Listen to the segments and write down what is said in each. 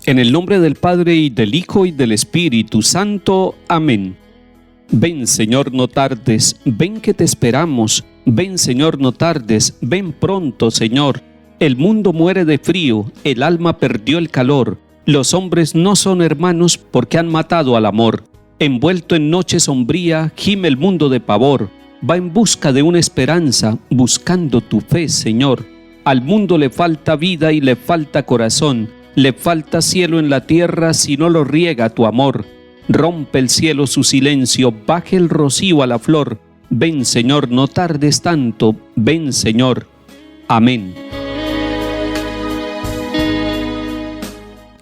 En el nombre del Padre, y del Hijo, y del Espíritu Santo. Amén. Ven, Señor, no tardes, ven que te esperamos. Ven, Señor, no tardes, ven pronto, Señor. El mundo muere de frío, el alma perdió el calor. Los hombres no son hermanos porque han matado al amor. Envuelto en noche sombría, gime el mundo de pavor. Va en busca de una esperanza, buscando tu fe, Señor. Al mundo le falta vida y le falta corazón. Le falta cielo en la tierra si no lo riega tu amor. Rompe el cielo su silencio, baje el rocío a la flor. Ven, Señor, no tardes tanto, ven, Señor. Amén.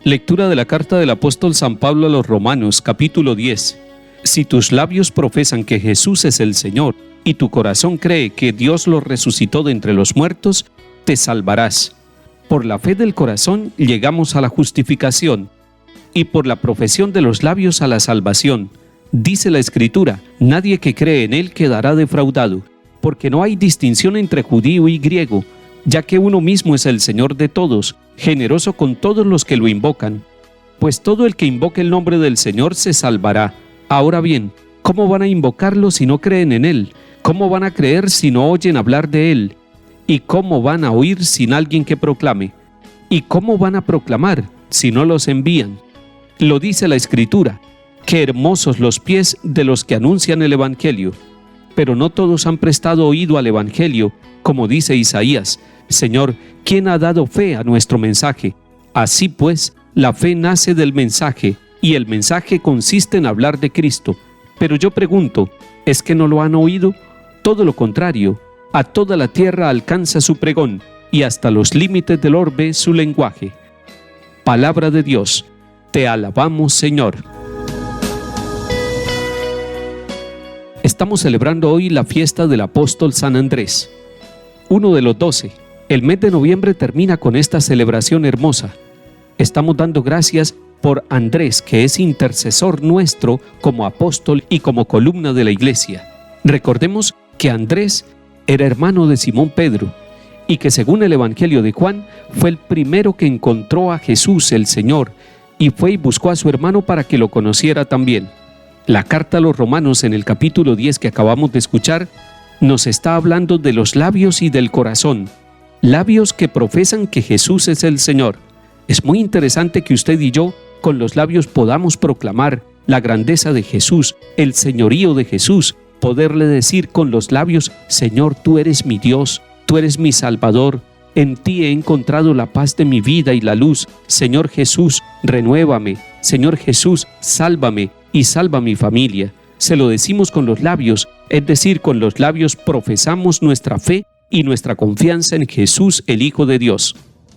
Lectura de la carta del apóstol San Pablo a los Romanos, capítulo 10. Si tus labios profesan que Jesús es el Señor, y tu corazón cree que Dios lo resucitó de entre los muertos, te salvarás. Por la fe del corazón llegamos a la justificación, y por la profesión de los labios a la salvación. Dice la Escritura, nadie que cree en Él quedará defraudado, porque no hay distinción entre judío y griego, ya que uno mismo es el Señor de todos, generoso con todos los que lo invocan. Pues todo el que invoque el nombre del Señor se salvará. Ahora bien, ¿cómo van a invocarlo si no creen en Él? ¿Cómo van a creer si no oyen hablar de Él? ¿Y cómo van a oír sin alguien que proclame? ¿Y cómo van a proclamar si no los envían? Lo dice la Escritura, qué hermosos los pies de los que anuncian el Evangelio. Pero no todos han prestado oído al Evangelio, como dice Isaías, Señor, ¿quién ha dado fe a nuestro mensaje? Así pues, la fe nace del mensaje, y el mensaje consiste en hablar de Cristo. Pero yo pregunto, ¿es que no lo han oído? Todo lo contrario, a toda la tierra alcanza su pregón, y hasta los límites del orbe su lenguaje. Palabra de Dios, te alabamos, Señor. Estamos celebrando hoy la fiesta del apóstol San Andrés, uno de los 12. El mes de noviembre termina con esta celebración hermosa. Estamos dando gracias por Andrés, que es intercesor nuestro como apóstol y como columna de la iglesia. Recordemos que Andrés era hermano de Simón Pedro, y que según el Evangelio de Juan, fue el primero que encontró a Jesús el Señor, y fue y buscó a su hermano para que lo conociera también. La carta a los Romanos en el capítulo 10 que acabamos de escuchar, nos está hablando de los labios y del corazón, labios que profesan que Jesús es el Señor. Es muy interesante que usted y yo, con los labios podamos proclamar la grandeza de Jesús, el señorío de Jesús, poderle decir con los labios, Señor, tú eres mi Dios, tú eres mi Salvador, en ti he encontrado la paz de mi vida y la luz. Señor Jesús, renuévame. Señor Jesús, sálvame y salva mi familia. Se lo decimos con los labios, es decir, con los labios profesamos nuestra fe y nuestra confianza en Jesús, el Hijo de Dios.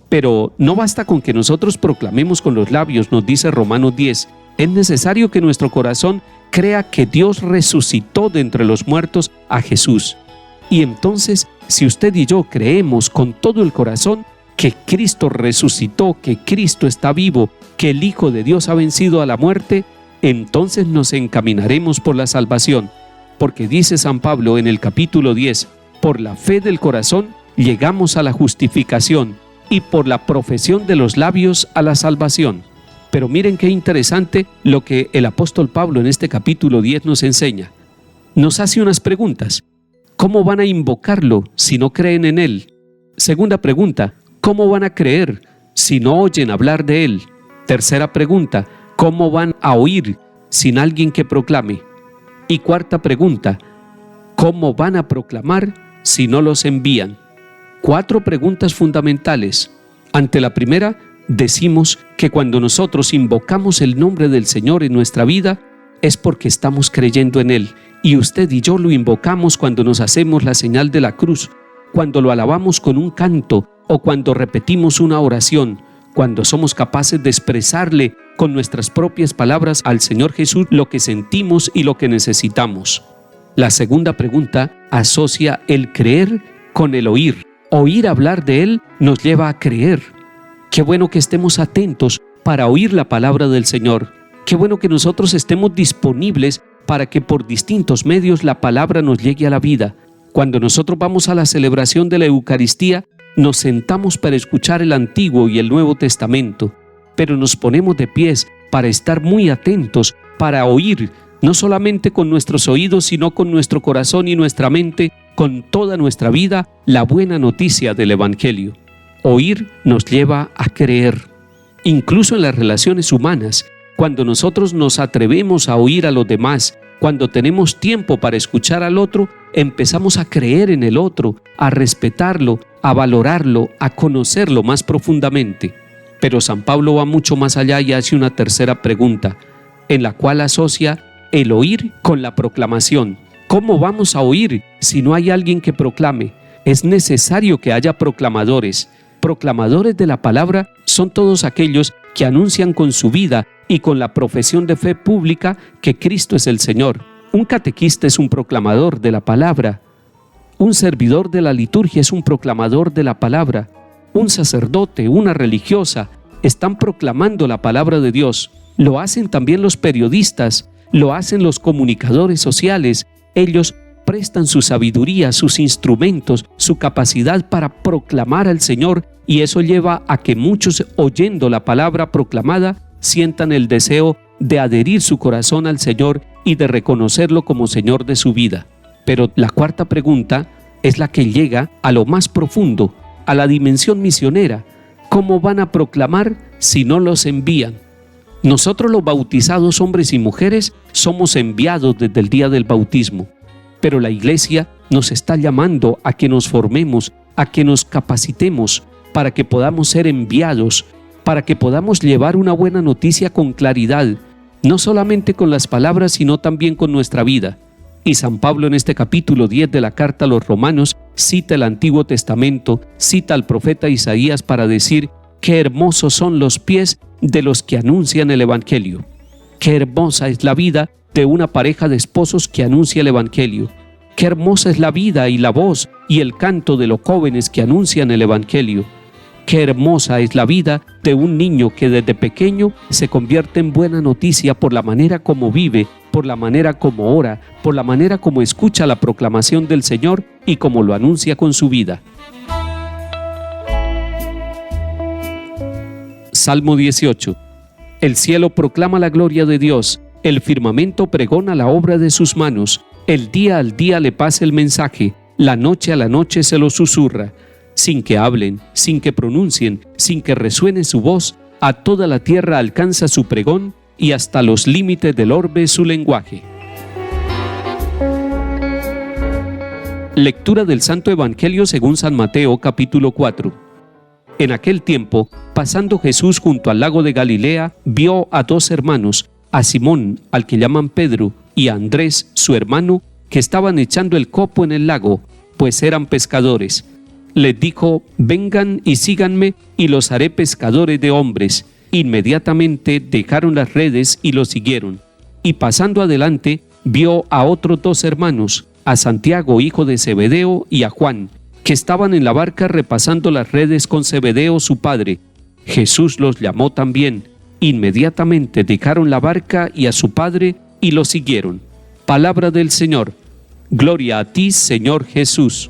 Pero no basta con que nosotros proclamemos con los labios, nos dice Romanos 10. Es necesario que nuestro corazón crea que Dios resucitó de entre los muertos a Jesús. Y entonces, si usted y yo creemos con todo el corazón que Cristo resucitó, que Cristo está vivo, que el Hijo de Dios ha vencido a la muerte, entonces nos encaminaremos por la salvación. Porque dice San Pablo en el capítulo 10, por la fe del corazón llegamos a la justificación, y por la profesión de los labios a la salvación. Pero miren qué interesante lo que el apóstol Pablo en este capítulo 10 nos enseña. Nos hace unas preguntas. ¿Cómo van a invocarlo si no creen en Él? Segunda pregunta, ¿cómo van a creer si no oyen hablar de Él? Tercera pregunta, ¿cómo van a oír sin alguien que proclame? Y cuarta pregunta, ¿cómo van a proclamar si no los envían? 4 preguntas fundamentales. Ante la primera, decimos que cuando nosotros invocamos el nombre del Señor en nuestra vida, es porque estamos creyendo en Él. Y usted y yo lo invocamos cuando nos hacemos la señal de la cruz, cuando lo alabamos con un canto o cuando repetimos una oración, cuando somos capaces de expresarle con nuestras propias palabras al Señor Jesús lo que sentimos y lo que necesitamos. La segunda pregunta asocia el creer con el oír. Oír hablar de Él nos lleva a creer. Qué bueno que estemos atentos para oír la palabra del Señor. Qué bueno que nosotros estemos disponibles para que por distintos medios la palabra nos llegue a la vida. Cuando nosotros vamos a la celebración de la Eucaristía, nos sentamos para escuchar el Antiguo y el Nuevo Testamento. pero nos ponemos de pies para estar muy atentos, para oír, no solamente con nuestros oídos, sino con nuestro corazón y nuestra mente, con toda nuestra vida, la buena noticia del Evangelio. Oír nos lleva a creer. Incluso en las relaciones humanas, cuando nosotros nos atrevemos a oír a los demás, cuando tenemos tiempo para escuchar al otro, empezamos a creer en el otro, a respetarlo, a valorarlo, a conocerlo más profundamente. Pero San Pablo va mucho más allá y hace una tercera pregunta, en la cual asocia el oír con la proclamación. ¿Cómo vamos a oír si no hay alguien que proclame? Es necesario que haya proclamadores. Proclamadores de la palabra son todos aquellos que anuncian con su vida y con la profesión de fe pública que Cristo es el Señor. Un catequista es un proclamador de la palabra. Un servidor de la liturgia es un proclamador de la palabra. Un sacerdote, una religiosa, están proclamando la palabra de Dios. Lo hacen también los periodistas, lo hacen los comunicadores sociales. Ellos prestan su sabiduría, sus instrumentos, su capacidad para proclamar al Señor, y eso lleva a que muchos, oyendo la palabra proclamada, sientan el deseo de adherir su corazón al Señor y de reconocerlo como Señor de su vida. Pero la cuarta pregunta es la que llega a lo más profundo, a la dimensión misionera. ¿Cómo van a proclamar si no los envían? Nosotros los bautizados, hombres y mujeres, somos enviados desde el día del bautismo, pero la Iglesia nos está llamando a que nos formemos, a que nos capacitemos para que podamos ser enviados, para que podamos llevar una buena noticia con claridad, no solamente con las palabras, sino también con nuestra vida. Y San Pablo en este capítulo 10 de la carta a los Romanos cita el Antiguo Testamento, cita al profeta Isaías para decir: qué hermosos son los pies de los que anuncian el Evangelio. Qué hermosa es la vida de una pareja de esposos que anuncia el Evangelio. Qué hermosa es la vida y la voz y el canto de los jóvenes que anuncian el Evangelio. Qué hermosa es la vida de un niño que desde pequeño se convierte en buena noticia por la manera como vive, por la manera como ora, por la manera como escucha la proclamación del Señor y como lo anuncia con su vida. Salmo 18. El cielo proclama la gloria de Dios, el firmamento pregona la obra de sus manos, el día al día le pasa el mensaje, la noche a la noche se lo susurra. Sin que hablen, sin que pronuncien, sin que resuene su voz, a toda la tierra alcanza su pregón y hasta los límites del orbe su lenguaje. Lectura del Santo Evangelio según San Mateo, capítulo 4. En aquel tiempo, pasando Jesús junto al lago de Galilea, vio a dos hermanos, a Simón, al que llaman Pedro, y a Andrés, su hermano, que estaban echando el copo en el lago, pues eran pescadores. Les dijo: vengan y síganme, y los haré pescadores de hombres. Inmediatamente dejaron las redes y los siguieron. Y pasando adelante, vio a otros dos hermanos, a Santiago, hijo de Zebedeo, y a Juan, que estaban en la barca repasando las redes con Zebedeo su padre. Jesús los llamó también. Inmediatamente dejaron la barca y a su padre y los siguieron. Palabra del Señor. Gloria a ti, Señor Jesús.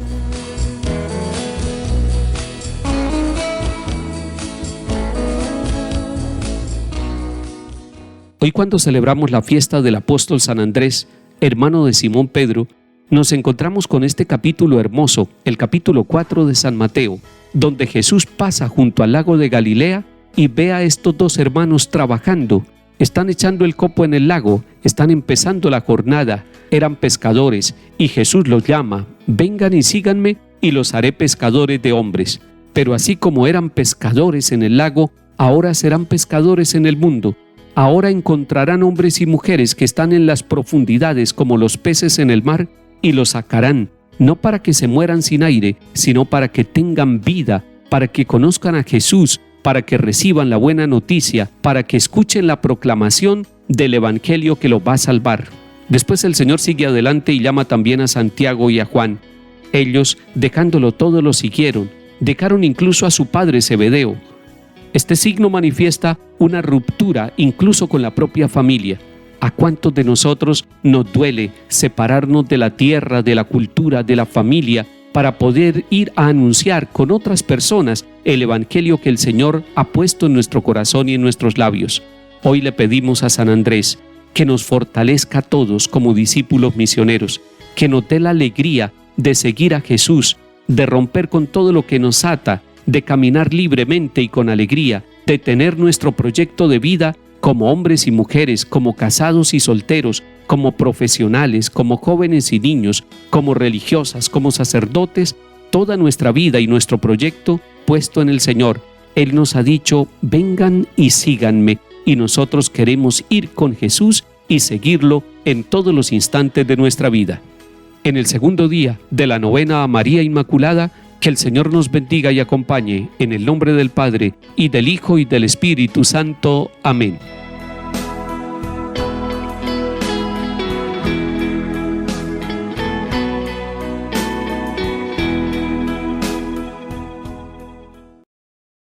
Hoy, cuando celebramos la fiesta del apóstol San Andrés, hermano de Simón Pedro, nos encontramos con este capítulo hermoso, el capítulo 4 de San Mateo, donde Jesús pasa junto al lago de Galilea y ve a estos dos hermanos trabajando. Están echando el copo en el lago, están empezando la jornada, eran pescadores, y Jesús los llama: vengan y síganme, y los haré pescadores de hombres. Pero así como eran pescadores en el lago, ahora serán pescadores en el mundo. Ahora encontrarán hombres y mujeres que están en las profundidades como los peces en el mar, y los sacarán, no para que se mueran sin aire, sino para que tengan vida, para que conozcan a Jesús, para que reciban la buena noticia, para que escuchen la proclamación del Evangelio que los va a salvar. Después el Señor sigue adelante y llama también a Santiago y a Juan. Ellos, dejándolo todo, lo siguieron. Dejaron incluso a su padre Zebedeo. Este signo manifiesta una ruptura incluso con la propia familia. ¿A cuántos de nosotros nos duele separarnos de la tierra, de la cultura, de la familia, para poder ir a anunciar con otras personas el evangelio que el Señor ha puesto en nuestro corazón y en nuestros labios. Hoy le pedimos a San Andrés que nos fortalezca a todos como discípulos misioneros, que nos dé la alegría de seguir a Jesús, de romper con todo lo que nos ata, de caminar libremente y con alegría, de tener nuestro proyecto de vida como hombres y mujeres, como casados y solteros, como profesionales, como jóvenes y niños, como religiosas, como sacerdotes, toda nuestra vida y nuestro proyecto puesto en el Señor. Él nos ha dicho, vengan y síganme, y nosotros queremos ir con Jesús y seguirlo en todos los instantes de nuestra vida. En el segundo día de la novena a María Inmaculada, que el Señor nos bendiga y acompañe, en el nombre del Padre, y del Hijo, y del Espíritu Santo. Amén.